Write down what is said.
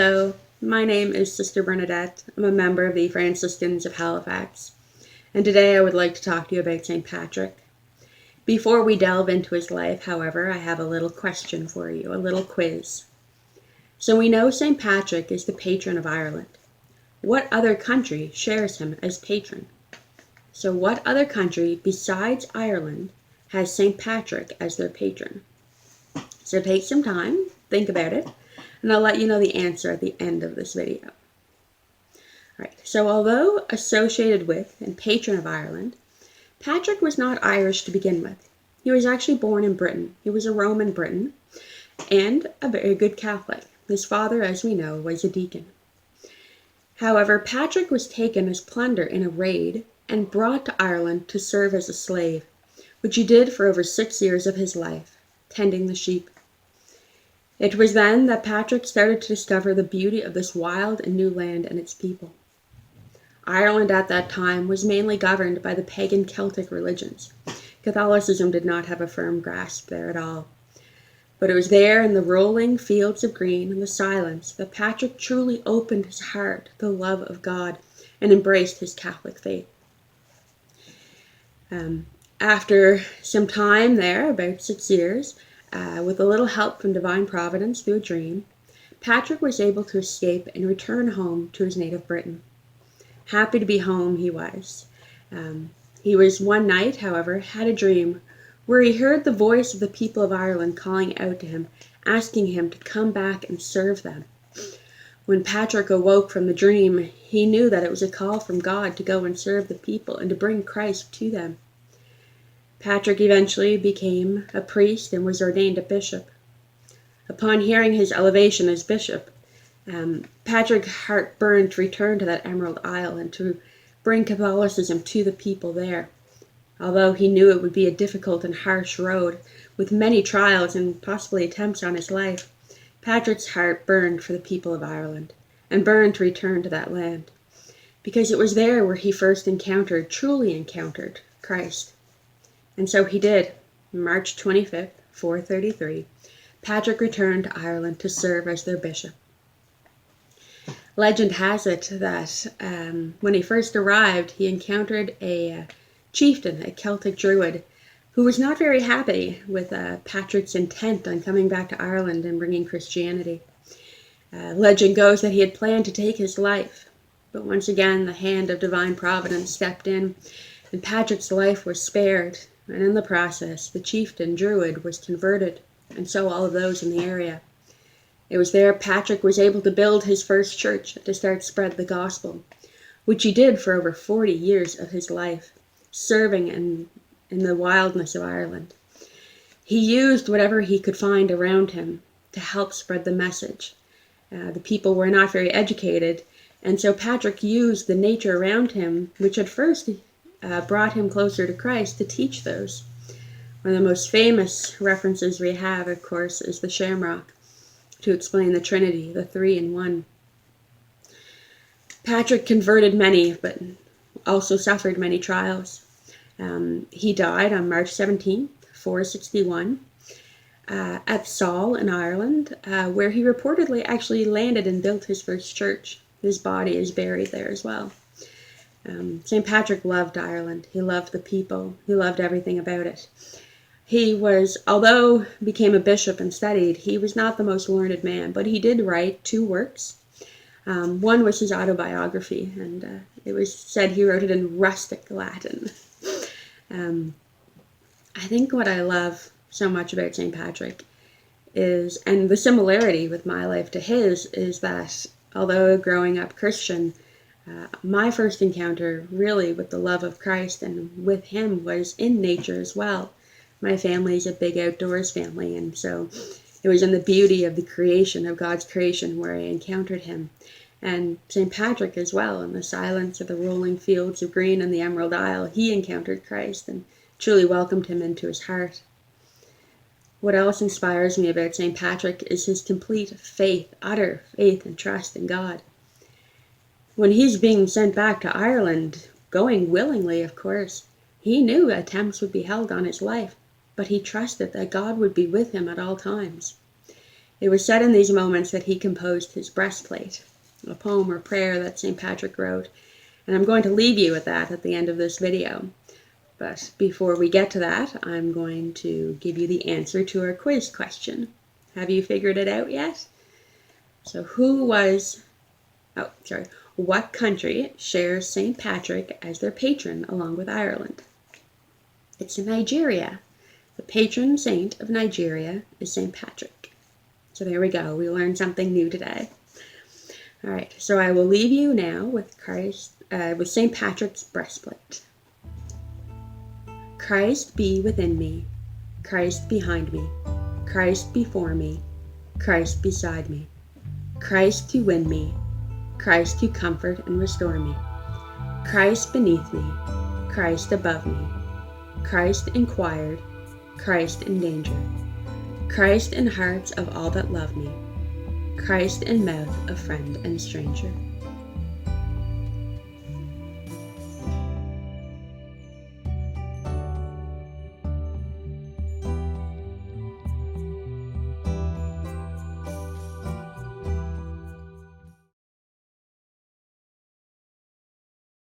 Hello, my name is Sr Bernadette. I'm a member of the Franciscans of Halifax, and today I would like to talk to you about St. Patrick. Before we delve into his life, however, I have a little question for you, a little quiz. So we know St. Patrick is the patron of Ireland. What other country shares him as patron? So what other country besides Ireland has St. Patrick as their patron? So take some time, think about it, and I'll let you know the answer at the end of this video. Alright, so although associated with and patron of Ireland, Patrick was not Irish to begin with. He was actually born in Britain. He was a Roman Briton and a very good Catholic. His father, as we know, was a deacon. However, Patrick was taken as plunder in a raid and brought to Ireland to serve as a slave, which he did for over 6 years of his life, tending the sheep. It was then that Patrick started to discover the beauty of this wild and new land and its people. Ireland at that time was mainly governed by the pagan Celtic religions. Catholicism did not have a firm grasp there at all. But it was there in the rolling fields of green and the silence that Patrick truly opened his heart to the love of God and embraced his Catholic faith. After some time there, about 6 years, with a little help from divine providence through a dream, Patrick was able to escape and return home to his native Britain. Happy to be home he was. He was one night, however, had a dream where he heard the voice of the people of Ireland calling out to him, asking him to come back and serve them. When Patrick awoke from the dream, he knew that it was a call from God to go and serve the people and to bring Christ to them. Patrick eventually became a priest and was ordained a bishop. Upon hearing his elevation as bishop, Patrick's heart burned to return to that Emerald Isle and to bring Catholicism to the people there. Although he knew it would be a difficult and harsh road, with many trials and possibly attempts on his life, Patrick's heart burned for the people of Ireland, and burned to return to that land, because it was there where he first truly encountered Christ. And so he did. March 25th, 433, Patrick returned to Ireland to serve as their bishop. Legend has it that when he first arrived, he encountered a chieftain, a Celtic druid, who was not very happy with Patrick's intent on coming back to Ireland and bringing Christianity. Legend goes that he had planned to take his life, but once again the hand of divine providence stepped in, and Patrick's life was spared, and in the process the chieftain druid was converted, and so all of those in the area. It was there Patrick was able to build his first church to start spread the gospel, which he did for over 40 years of his life, serving in the wildness of Ireland. He used whatever he could find around him to help spread the message. The people were not very educated, and so Patrick used the nature around him, which at first brought him closer to Christ, to teach those. One of the most famous references we have, of course, is the shamrock, to explain the Trinity, the three in one. Patrick converted many, but also suffered many trials. He died on March 17th, 461, at Saul in Ireland, where he reportedly actually landed and built his first church. His body is buried there as well. St. Patrick loved Ireland. He loved the people. He loved everything about it. He was, although became a bishop and studied, he was not the most learned man, but he did write 2 works. One was his autobiography, and it was said he wrote it in rustic Latin. I think what I love so much about St. Patrick is, and the similarity with my life to his, is that although growing up Christian, my first encounter really with the love of Christ and with him was in nature as well. My family is a big outdoors family, and so it was in the beauty of the creation, of God's creation, where I encountered him. And St. Patrick as well, in the silence of the rolling fields of green and the Emerald Isle, he encountered Christ and truly welcomed him into his heart. What else inspires me about St. Patrick is his complete faith, utter faith and trust in God. When he's being sent back to Ireland, going willingly, of course, he knew attempts would be held on his life, but he trusted that God would be with him at all times. It was said in these moments that he composed his breastplate, a poem or prayer that St. Patrick wrote, and I'm going to leave you with that at the end of this video. But before we get to that, I'm going to give you the answer to our quiz question. Have you figured it out yet? So what country shares St. Patrick as their patron along with Ireland? It's Nigeria. The patron saint of Nigeria is St. Patrick. So there we go. We learned something new today. All right, so I will leave you now with St. Patrick's breastplate. Christ be within me, Christ behind me, Christ before me, Christ beside me, Christ to win me, Christ to comfort and restore me, Christ beneath me, Christ above me, Christ inquired, Christ in danger, Christ in hearts of all that love me, Christ in mouth of friend and stranger.